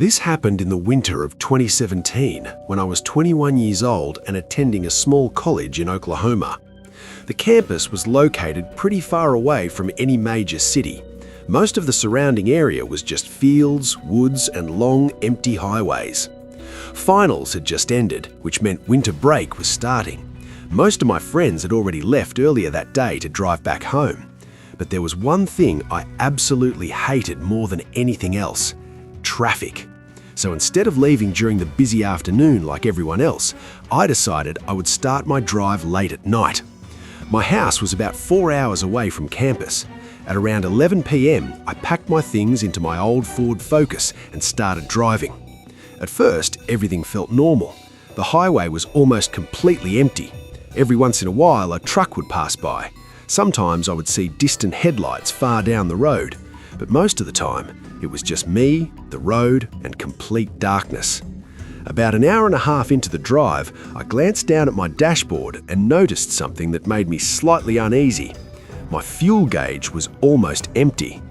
This happened in the winter of 2017 when I was 21 years old and attending a small college in Oklahoma. The campus was located pretty far away from any major city. Most of the surrounding area was just fields, woods, and long, empty highways. Finals had just ended, which meant winter break was starting. Most of my friends had already left earlier that day to drive back home. But there was one thing I absolutely hated more than anything else: traffic. So instead of leaving during the busy afternoon like everyone else, I decided I would start my drive late at night. My house was about 4 hours away from campus. At around 11 p.m, I packed my things into my old Ford Focus and started driving. At first, everything felt normal. The highway was almost completely empty. Every once in a while, a truck would pass by. Sometimes I would see distant headlights far down the road, but most of the time, it was just me, the road, and complete darkness. About an hour and a half into the drive, I glanced down at my dashboard and noticed something that made me slightly uneasy. My fuel gauge was almost empty.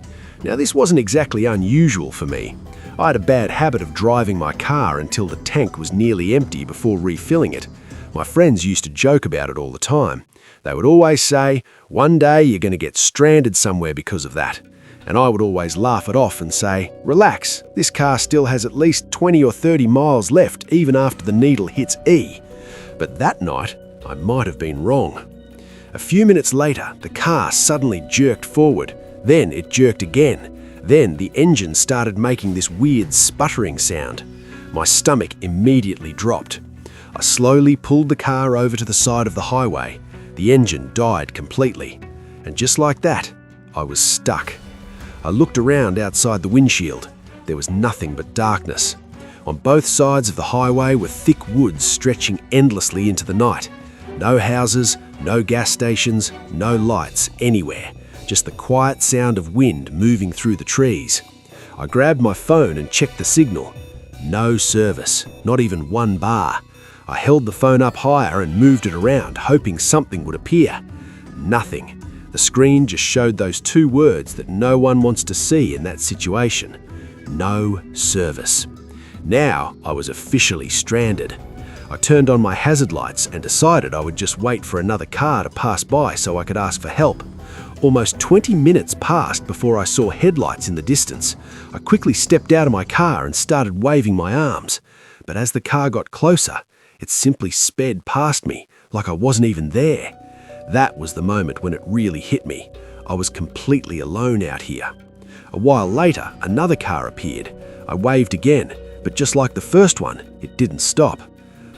Now, this wasn't exactly unusual for me. I had a bad habit of driving my car until the tank was nearly empty before refilling it. My friends used to joke about it all the time. They would always say, "One day you're going to get stranded somewhere because of that." And I would always laugh it off and say, "Relax, this car still has at least 20 or 30 miles left even after the needle hits E." But that night, I might have been wrong. A few minutes later, the car suddenly jerked forward. Then it jerked again. Then the engine started making this weird sputtering sound. My stomach immediately dropped. I slowly pulled the car over to the side of the highway. The engine died completely. And just like that, I was stuck. I looked around outside the windshield. There was nothing but darkness. On both sides of the highway were thick woods stretching endlessly into the night. No houses, no gas stations, no lights anywhere. Just the quiet sound of wind moving through the trees. I grabbed my phone and checked the signal. No service, not even one bar. I held the phone up higher and moved it around, hoping something would appear. Nothing. The screen just showed those two words that no one wants to see in that situation. No service. Now I was officially stranded. I turned on my hazard lights and decided I would just wait for another car to pass by so I could ask for help. Almost 20 minutes passed before I saw headlights in the distance. I quickly stepped out of my car and started waving my arms. But as the car got closer, it simply sped past me like I wasn't even there. That was the moment when it really hit me. I was completely alone out here. A while later, another car appeared. I waved again, but just like the first one, it didn't stop.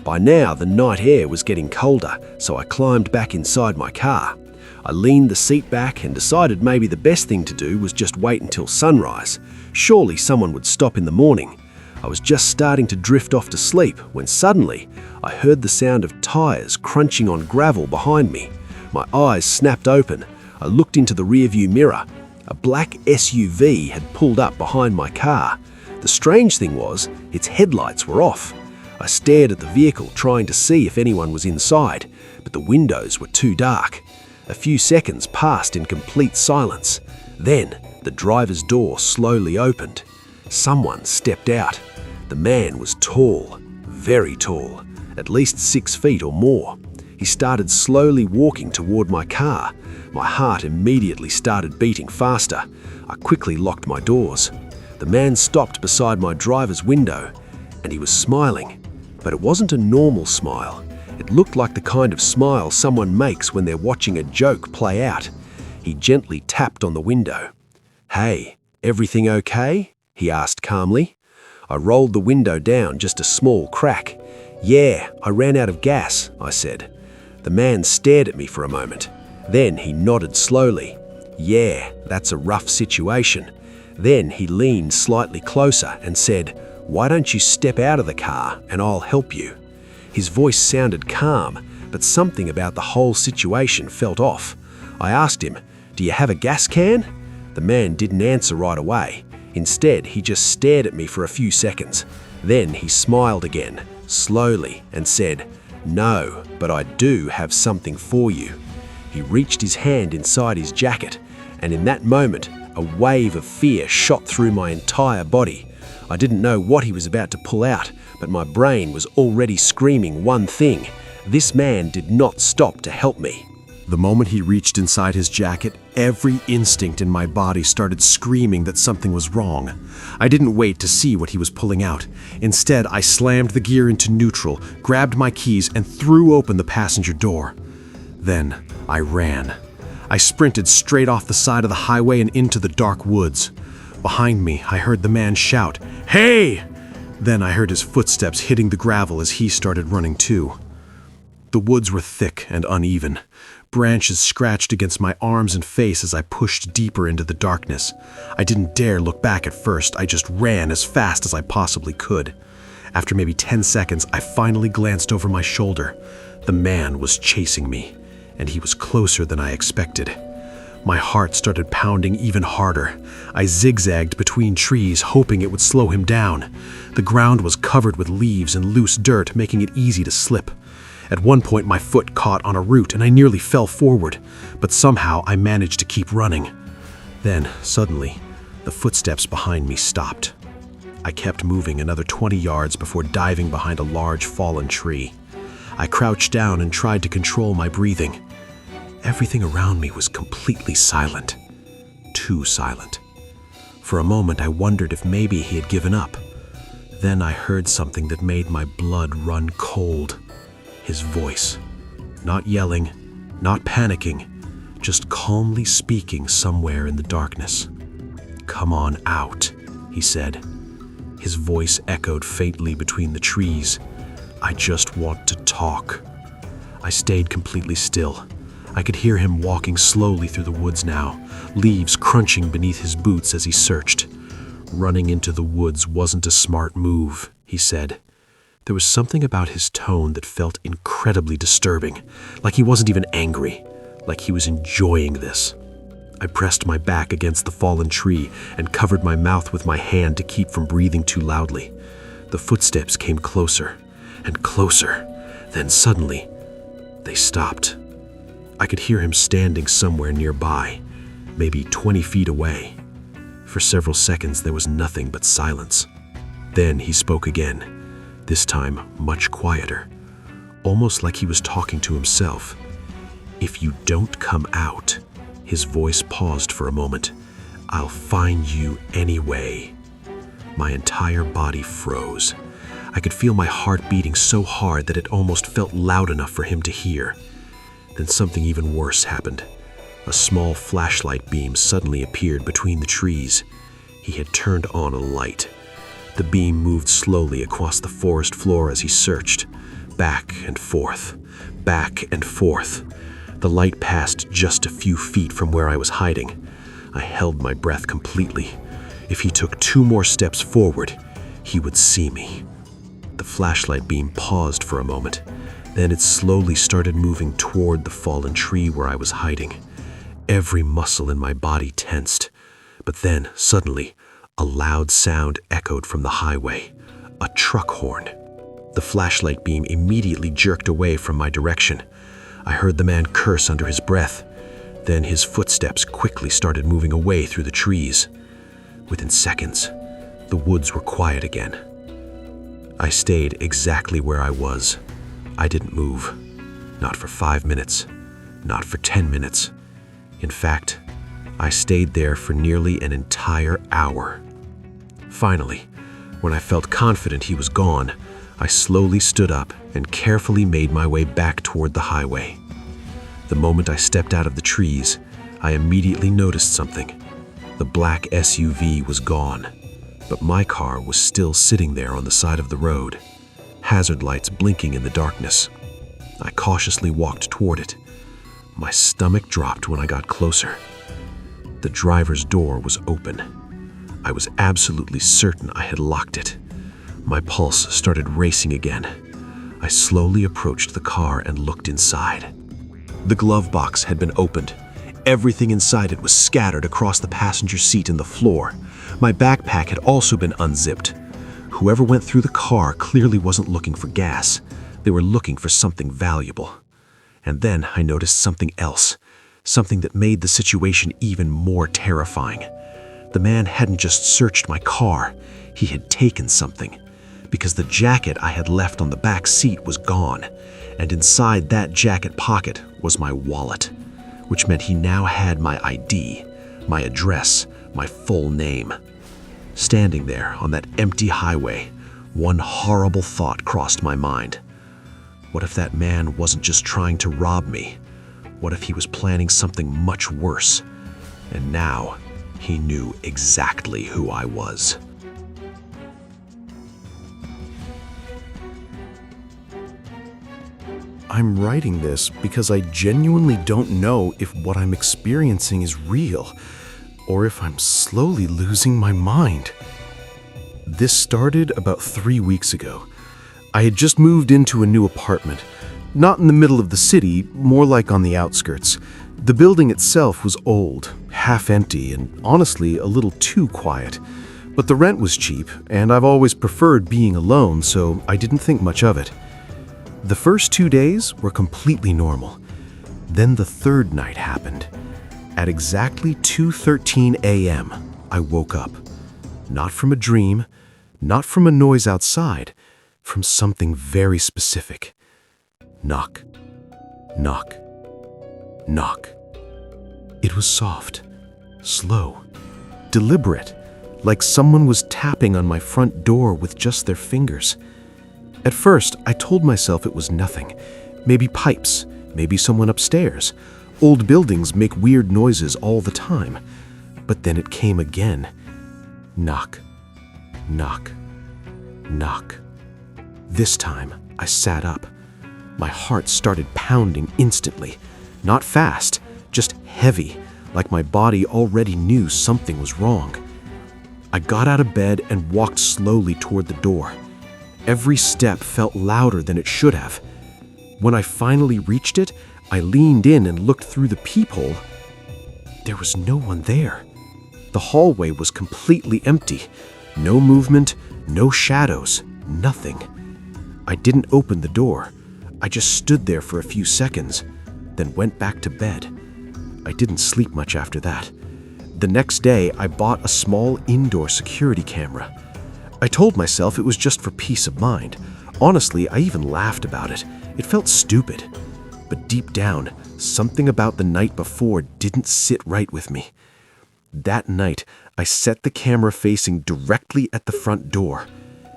By now, the night air was getting colder, so I climbed back inside my car. I leaned the seat back and decided maybe the best thing to do was just wait until sunrise. Surely someone would stop in the morning. I was just starting to drift off to sleep when suddenly I heard the sound of tires crunching on gravel behind me. My eyes snapped open. I looked into the rearview mirror. A black SUV had pulled up behind my car. The strange thing was, its headlights were off. I stared at the vehicle trying to see if anyone was inside, but the windows were too dark. A few seconds passed in complete silence. Then, the driver's door slowly opened. Someone stepped out. The man was tall, very tall, at least 6 feet or more. He started slowly walking toward my car. My heart immediately started beating faster. I quickly locked my doors. The man stopped beside my driver's window, and he was smiling. But it wasn't a normal smile. It looked like the kind of smile someone makes when they're watching a joke play out. He gently tapped on the window. "Hey, everything okay?" he asked calmly. I rolled the window down just a small crack. "Yeah, I ran out of gas," I said. The man stared at me for a moment. Then he nodded slowly. "Yeah, that's a rough situation." Then he leaned slightly closer and said, "Why don't you step out of the car and I'll help you?" His voice sounded calm, but something about the whole situation felt off. I asked him, "Do you have a gas can?" The man didn't answer right away. Instead, he just stared at me for a few seconds. Then he smiled again, slowly, and said, "No, but I do have something for you." He reached his hand inside his jacket, and in that moment, a wave of fear shot through my entire body. I didn't know what he was about to pull out, but my brain was already screaming one thing: this man did not stop to help me. The moment he reached inside his jacket, every instinct in my body started screaming that something was wrong. I didn't wait to see what he was pulling out. Instead, I slammed the gear into neutral, grabbed my keys, and threw open the passenger door. Then I ran. I sprinted straight off the side of the highway and into the dark woods. Behind me, I heard the man shout, "Hey!" Then I heard his footsteps hitting the gravel as he started running too. The woods were thick and uneven. Branches scratched against my arms and face as I pushed deeper into the darkness. I didn't dare look back at first. I just ran as fast as I possibly could. After maybe 10 seconds, I finally glanced over my shoulder. The man was chasing me, and he was closer than I expected. My heart started pounding even harder. I zigzagged between trees, hoping it would slow him down. The ground was covered with leaves and loose dirt, making it easy to slip. At one point, my foot caught on a root and I nearly fell forward, but somehow I managed to keep running. Then, suddenly, the footsteps behind me stopped. I kept moving another 20 yards before diving behind a large fallen tree. I crouched down and tried to control my breathing. Everything around me was completely silent. Too silent. For a moment, I wondered if maybe he had given up. Then I heard something that made my blood run cold. His voice. Not yelling, not panicking, just calmly speaking somewhere in the darkness. "Come on out," he said. His voice echoed faintly between the trees. "I just want to talk." I stayed completely still. I could hear him walking slowly through the woods now, leaves crunching beneath his boots as he searched. "Running into the woods wasn't a smart move," he said. There was something about his tone that felt incredibly disturbing, like he wasn't even angry, like he was enjoying this. I pressed my back against the fallen tree and covered my mouth with my hand to keep from breathing too loudly. The footsteps came closer and closer. Then suddenly, they stopped. I could hear him standing somewhere nearby, maybe 20 feet away. For several seconds, there was nothing but silence. Then he spoke again, this time much quieter, almost like he was talking to himself. "If you don't come out," his voice paused for a moment, "I'll find you anyway." My entire body froze. I could feel my heart beating so hard that it almost felt loud enough for him to hear. Then something even worse happened. A small flashlight beam suddenly appeared between the trees. He had turned on a light. The beam moved slowly across the forest floor as he searched, back and forth, back and forth. The light passed just a few feet from where I was hiding. I held my breath completely. If he took 2 more steps forward, he would see me. The flashlight beam paused for a moment. Then it slowly started moving toward the fallen tree where I was hiding. Every muscle in my body tensed. But then, suddenly, a loud sound echoed from the highway. A truck horn. The flashlight beam immediately jerked away from my direction. I heard the man curse under his breath. Then his footsteps quickly started moving away through the trees. Within seconds, the woods were quiet again. I stayed exactly where I was. I didn't move. Not for 5 minutes. Not for 10 minutes. In fact, I stayed there for nearly an entire hour. Finally, when I felt confident he was gone, I slowly stood up and carefully made my way back toward the highway. The moment I stepped out of the trees, I immediately noticed something. The black SUV was gone, but my car was still sitting there on the side of the road, hazard lights blinking in the darkness. I cautiously walked toward it. My stomach dropped when I got closer. The driver's door was open. I was absolutely certain I had locked it. My pulse started racing again. I slowly approached the car and looked inside. The glove box had been opened. Everything inside it was scattered across the passenger seat and the floor. My backpack had also been unzipped. Whoever went through the car clearly wasn't looking for gas. They were looking for something valuable. And then I noticed something else, something that made the situation even more terrifying. The man hadn't just searched my car, he had taken something, because the jacket I had left on the back seat was gone, and inside that jacket pocket was my wallet, which meant he now had my ID, my address, my full name. Standing there on that empty highway, one horrible thought crossed my mind. What if that man wasn't just trying to rob me? What if he was planning something much worse? And now he knew exactly who I was. I'm writing this because I genuinely don't know if what I'm experiencing is real, or if I'm slowly losing my mind. This started about 3 weeks ago. I had just moved into a new apartment, not in the middle of the city, more like on the outskirts. The building itself was old, half empty, and honestly a little too quiet. But the rent was cheap, and I've always preferred being alone, so I didn't think much of it. The first 2 days were completely normal. Then the third night happened. At exactly 2:13 a.m., I woke up. Not from a dream, not from a noise outside, from something very specific. Knock, knock, knock. It was soft, slow, deliberate, like someone was tapping on my front door with just their fingers. At first, I told myself it was nothing. Maybe pipes, maybe someone upstairs. Old buildings make weird noises all the time. But then it came again. Knock, knock, knock. This time, I sat up. My heart started pounding instantly. Not fast, just heavy, like my body already knew something was wrong. I got out of bed and walked slowly toward the door. Every step felt louder than it should have. When I finally reached it, I leaned in and looked through the peephole. There was no one there. The hallway was completely empty. No movement, no shadows, nothing. I didn't open the door. I just stood there for a few seconds, then went back to bed. I didn't sleep much after that. The next day, I bought a small indoor security camera. I told myself it was just for peace of mind. Honestly, I even laughed about it. It felt stupid. But deep down, something about the night before didn't sit right with me. That night, I set the camera facing directly at the front door,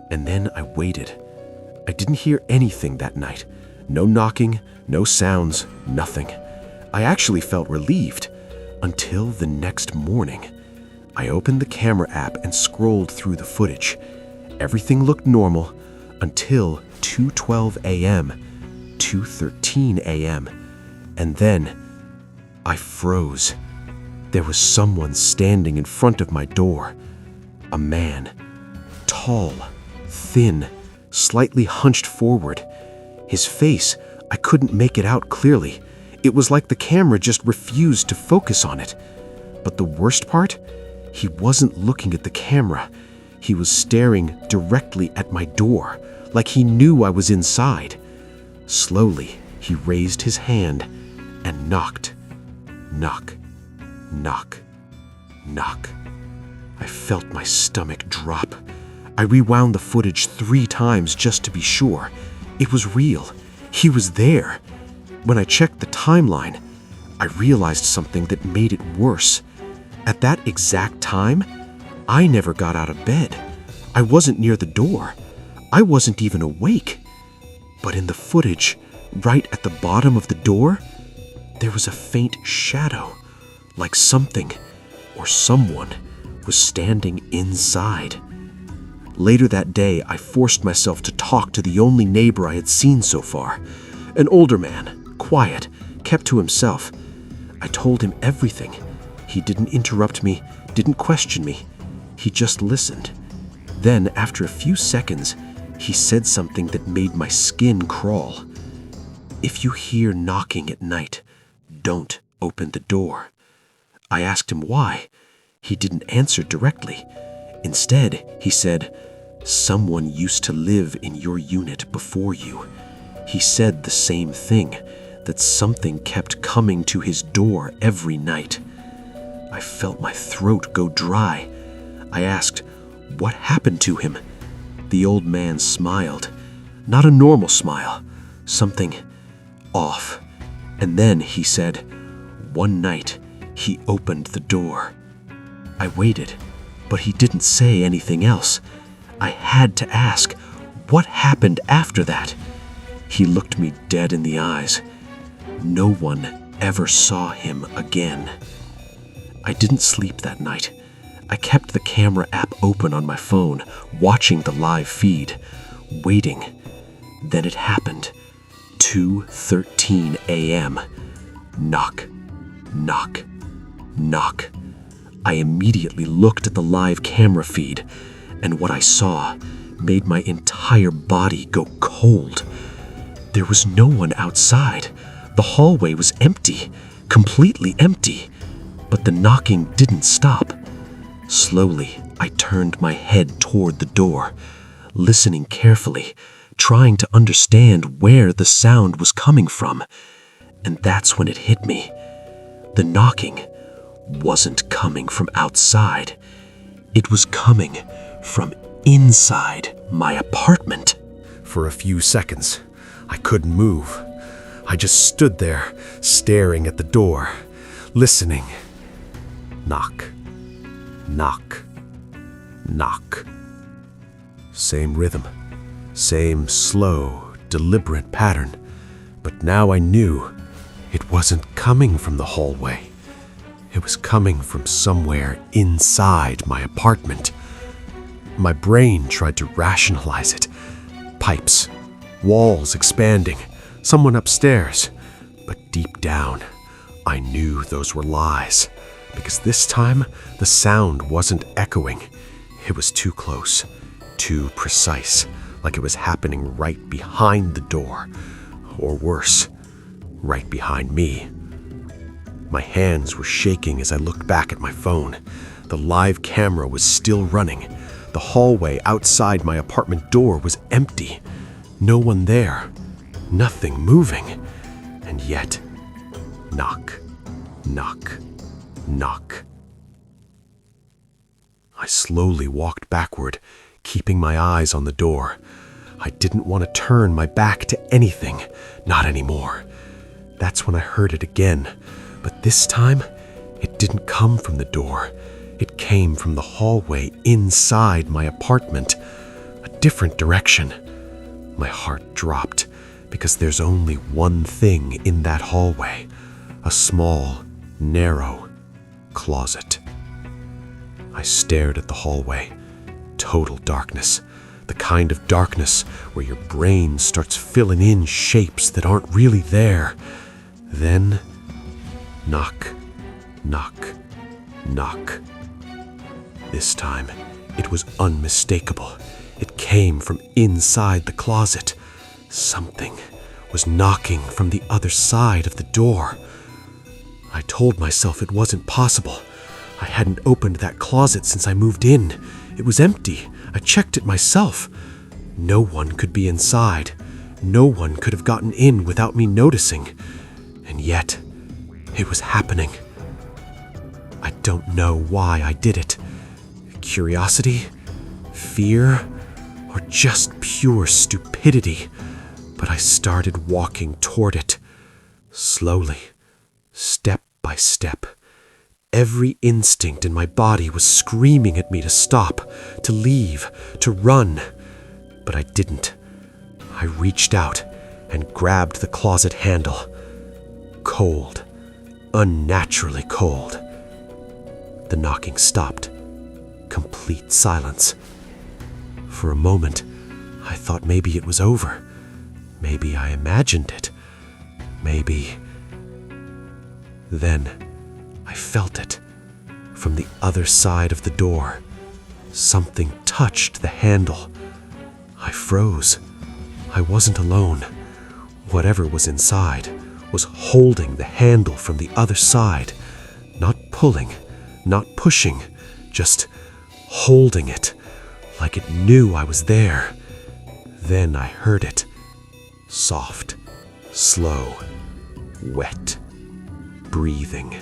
and then I waited. I didn't hear anything that night. No knocking, no sounds, nothing. I actually felt relieved, until the next morning. I opened the camera app and scrolled through the footage. Everything looked normal until 2:12 a.m., 2:13 a.m., and then I froze. There was someone standing in front of my door. A man, tall, thin, slightly hunched forward. His face, I couldn't make it out clearly. It was like the camera just refused to focus on it. But the worst part? He wasn't looking at the camera. He was staring directly at my door, like he knew I was inside. Slowly, he raised his hand and knocked. Knock, knock, knock. I felt my stomach drop. I rewound the footage 3 times just to be sure. It was real. He was there. When I checked the timeline, I realized something that made it worse. At that exact time, I never got out of bed. I wasn't near the door. I wasn't even awake. But in the footage, right at the bottom of the door, there was a faint shadow, like something or someone was standing inside. Later that day, I forced myself to talk to the only neighbor I had seen so far. An older man, quiet, kept to himself. I told him everything. He didn't interrupt me, didn't question me. He just listened. Then, after a few seconds, he said something that made my skin crawl. If you hear knocking at night, don't open the door. I asked him why. He didn't answer directly. Instead, he said, someone used to live in your unit before you. He said the same thing, that something kept coming to his door every night. I felt my throat go dry. I asked, What happened to him? The old man smiled. Not a normal smile. Something off. And then he said, "One night, he opened the door." I waited, but he didn't say anything else. I had to ask, what happened after that? He looked me dead in the eyes. No one ever saw him again. I didn't sleep that night. I kept the camera app open on my phone, watching the live feed, waiting. Then it happened. 2:13 a.m. Knock, knock, knock. I immediately looked at the live camera feed, and what I saw made my entire body go cold. There was no one outside. The hallway was empty, completely empty, but the knocking didn't stop. Slowly, I turned my head toward the door, listening carefully, trying to understand where the sound was coming from. And that's when it hit me. The knocking wasn't coming from outside. It was coming from inside my apartment. For a few seconds, I couldn't move. I just stood there, staring at the door, listening. Knock, knock, knock. Same rhythm, same slow, deliberate pattern. But now I knew it wasn't coming from the hallway. It was coming from somewhere inside my apartment. My brain tried to rationalize it. Pipes, walls expanding, someone upstairs. But deep down, I knew those were lies, because this time the sound wasn't echoing. It was too close, too precise, like it was happening right behind the door, or worse, right behind me. My hands were shaking as I looked back at my phone. The live camera was still running. The hallway outside my apartment door was empty. No one there. Nothing moving. And yet, knock, knock, knock. I slowly walked backward, keeping my eyes on the door. I didn't want to turn my back to anything, not anymore. That's when I heard it again, but this time, it didn't come from the door. It came from the hallway inside my apartment, a different direction. My heart dropped, because there's only one thing in that hallway, a small, narrow closet. I stared at the hallway. Total darkness. The kind of darkness where your brain starts filling in shapes that aren't really there. Then, knock, knock, knock. This time, it was unmistakable. It came from inside the closet. Something was knocking from the other side of the door. I told myself it wasn't possible. I hadn't opened that closet since I moved in. It was empty. I checked it myself. No one could be inside. No one could have gotten in without me noticing. And yet, it was happening. I don't know why I did it. Curiosity, fear, or just pure stupidity. But I started walking toward it, slowly, step by step. Every instinct in my body was screaming at me to stop, to leave, to run. But I didn't. I reached out and grabbed the closet handle. Cold, unnaturally cold. The knocking stopped. Complete silence. For a moment, I thought maybe it was over. Maybe I imagined it. Maybe. Then, I felt it. From the other side of the door, something touched the handle. I froze. I wasn't alone. Whatever was inside was holding the handle from the other side. Not pulling, not pushing, just holding it, like it knew I was there. Then I heard it. Soft, slow, wet, breathing,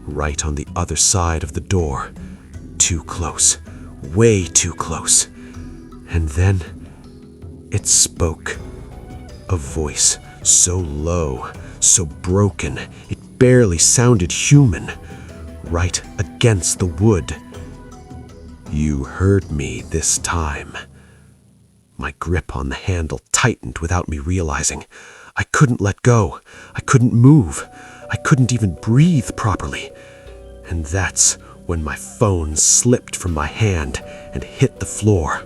right on the other side of the door. Too close, way too close. And then it spoke. A voice so low, so broken, it barely sounded human, right against the wood. "You heard me this time." My grip on the handle tightened without me realizing. I couldn't let go. I couldn't move. I couldn't even breathe properly. And that's when my phone slipped from my hand and hit the floor.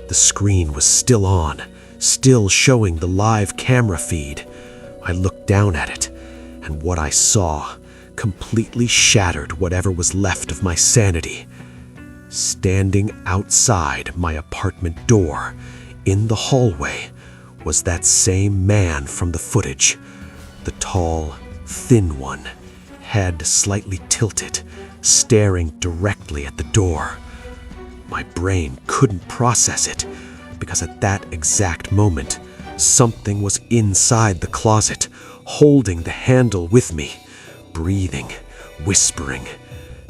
The screen was still on, still showing the live camera feed. I looked down at it, and what I saw completely shattered whatever was left of my sanity. Standing outside my apartment door, in the hallway, was that same man from the footage. The tall, thin one, head slightly tilted, staring directly at the door. My brain couldn't process it, because at that exact moment, something was inside the closet, holding the handle with me, breathing, whispering,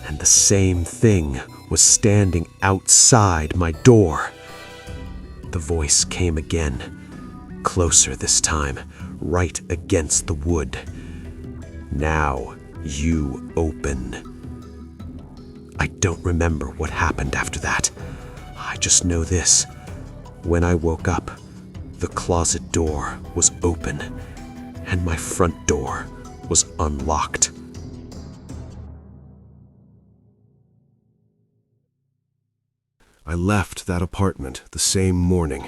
and the same thing was standing outside my door. The voice came again, closer this time, right against the wood. "Now you open." I don't remember what happened after that. I just know this. When I woke up, the closet door was open, and my front door was unlocked. I left that apartment the same morning.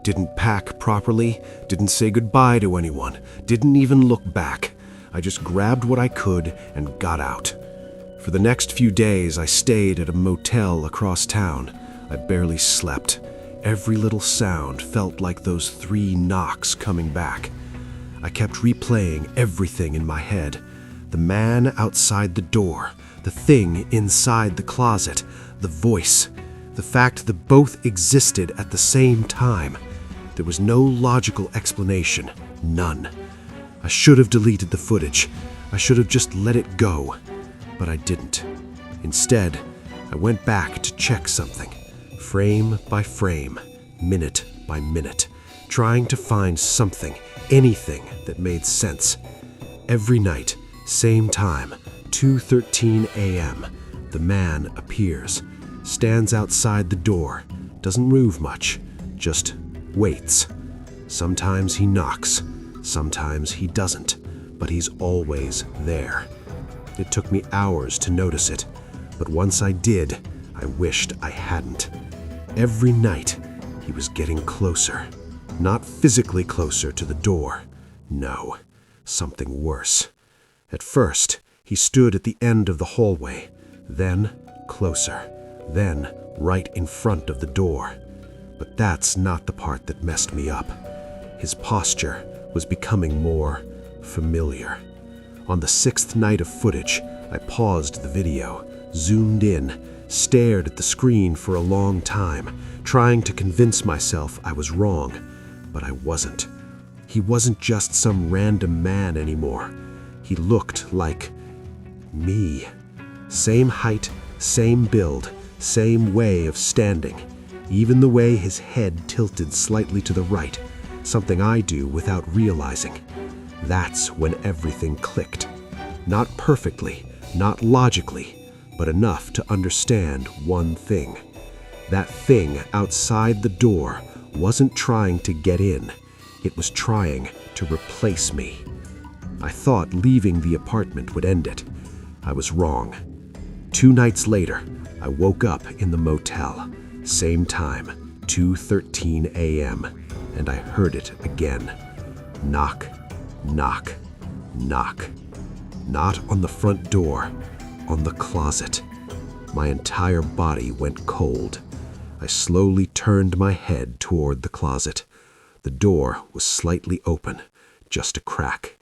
Didn't pack properly, didn't say goodbye to anyone, didn't even look back. I just grabbed what I could and got out. For the next few days, I stayed at a motel across town. I barely slept. Every little sound felt like those 3 knocks coming back. I kept replaying everything in my head. The man outside the door, the thing inside the closet, the voice, the fact that both existed at the same time. There was no logical explanation, none. I should have deleted the footage. I should have just let it go, but I didn't. Instead, I went back to check something, frame by frame, minute by minute, trying to find something, anything that made sense. Every night, same time, 2:13 a.m., the man appears, stands outside the door, doesn't move much, just waits. Sometimes he knocks, sometimes he doesn't, but he's always there. It took me hours to notice it, but once I did, I wished I hadn't. Every night, he was getting closer. Not physically closer to the door. No, something worse. At first, he stood at the end of the hallway, then closer, then right in front of the door. But that's not the part that messed me up. His posture was becoming more familiar. On the 6th night of footage, I paused the video, zoomed in, stared at the screen for a long time, trying to convince myself I was wrong, but I wasn't. He wasn't just some random man anymore. He looked like me. Same height, same build, same way of standing, even the way his head tilted slightly to the right, something I do without realizing. That's when everything clicked. Not perfectly, not logically, but enough to understand one thing. That thing outside the door wasn't trying to get in. It was trying to replace me. I thought leaving the apartment would end it. I was wrong. 2 nights later, I woke up in the motel. Same time, 2:13 a.m., and I heard it again. Knock, knock, knock. Not on the front door, on the closet. My entire body went cold. I slowly turned my head toward the closet. The door was slightly open, just a crack.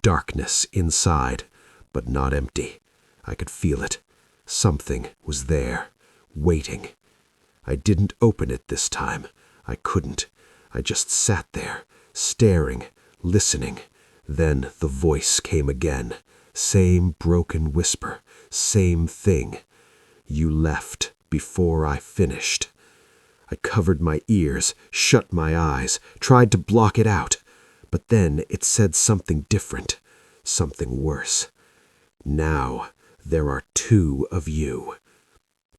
Darkness inside, but not empty. I could feel it. Something was there, waiting. I didn't open it this time. I couldn't. I just sat there, staring, listening. Then the voice came again. Same broken whisper, same thing. "You left before I finished. I covered my ears, shut my eyes, tried to block it out, but then it said something different, something worse. Now there are 2 of you.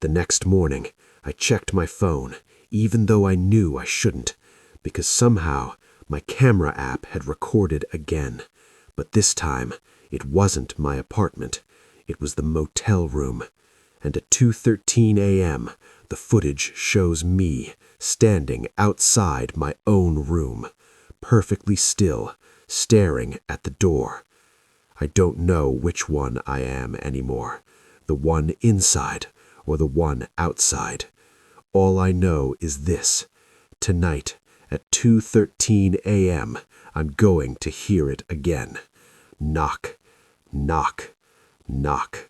The next morning, I checked my phone, even though I knew I shouldn't, because somehow my camera app had recorded again. But this time, it wasn't my apartment. It was the motel room. And at 2:13 a.m., the footage shows me standing outside my own room, perfectly still, staring at the door. I don't know which one I am anymore, the one inside or the one outside. All I know is this: tonight at 2:13 a.m., I'm going to hear it again. Knock, knock, knock.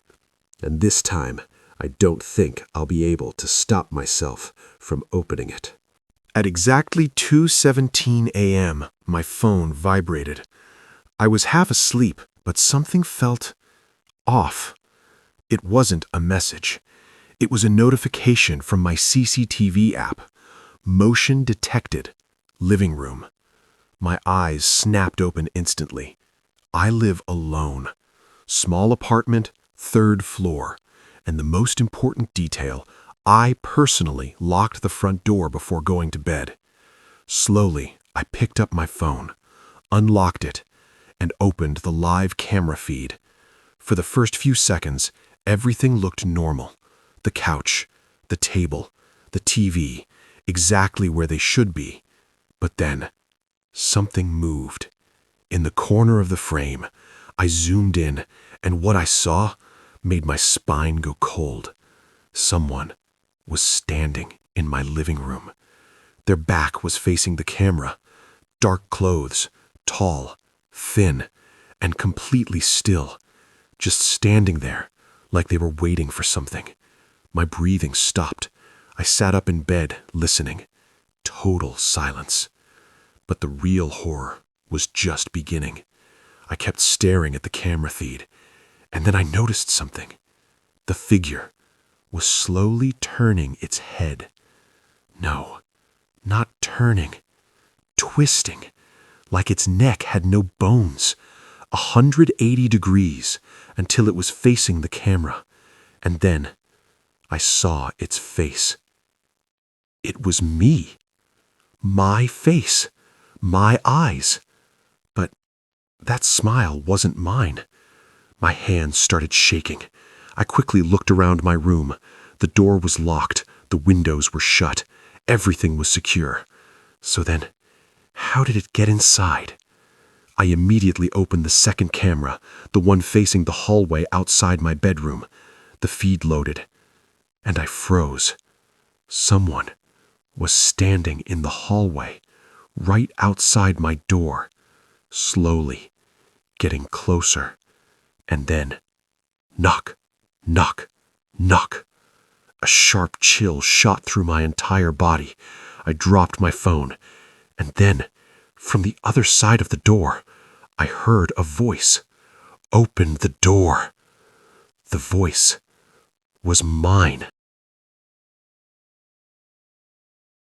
And this time, I don't think I'll be able to stop myself from opening it. At exactly 2:17 a.m., my phone vibrated. I was half asleep, but something felt off. It wasn't a message. It was a notification from my CCTV app. Motion detected. Living room. My eyes snapped open instantly. I live alone. Small apartment, 3rd floor. And the most important detail, I personally locked the front door before going to bed. Slowly, I picked up my phone, unlocked it, and opened the live camera feed. For the first few seconds, everything looked normal. The couch, the table, the TV, exactly where they should be. But then, something moved. In the corner of the frame, I zoomed in, and what I saw made my spine go cold. Someone was standing in my living room. Their back was facing the camera. Dark clothes, tall, thin, and completely still. Just standing there, like they were waiting for something. My breathing stopped. I sat up in bed, listening. Total silence. But the real horror was just beginning. I kept staring at the camera feed, and then I noticed something. The figure was slowly turning its head. No, not turning. Twisting, like its neck had no bones. 180 degrees until it was facing the camera. And then I saw its face. It was me. My face. My eyes. But that smile wasn't mine. My hands started shaking. I quickly looked around my room. The door was locked. The windows were shut. Everything was secure. So then, how did it get inside? I immediately opened the second camera, the one facing the hallway outside my bedroom. The feed loaded, and I froze. Someone was standing in the hallway, right outside my door, slowly getting closer. And then, knock, knock, knock. A sharp chill shot through my entire body. I dropped my phone, and then, from the other side of the door, I heard a voice. Open the door. The voice was mine.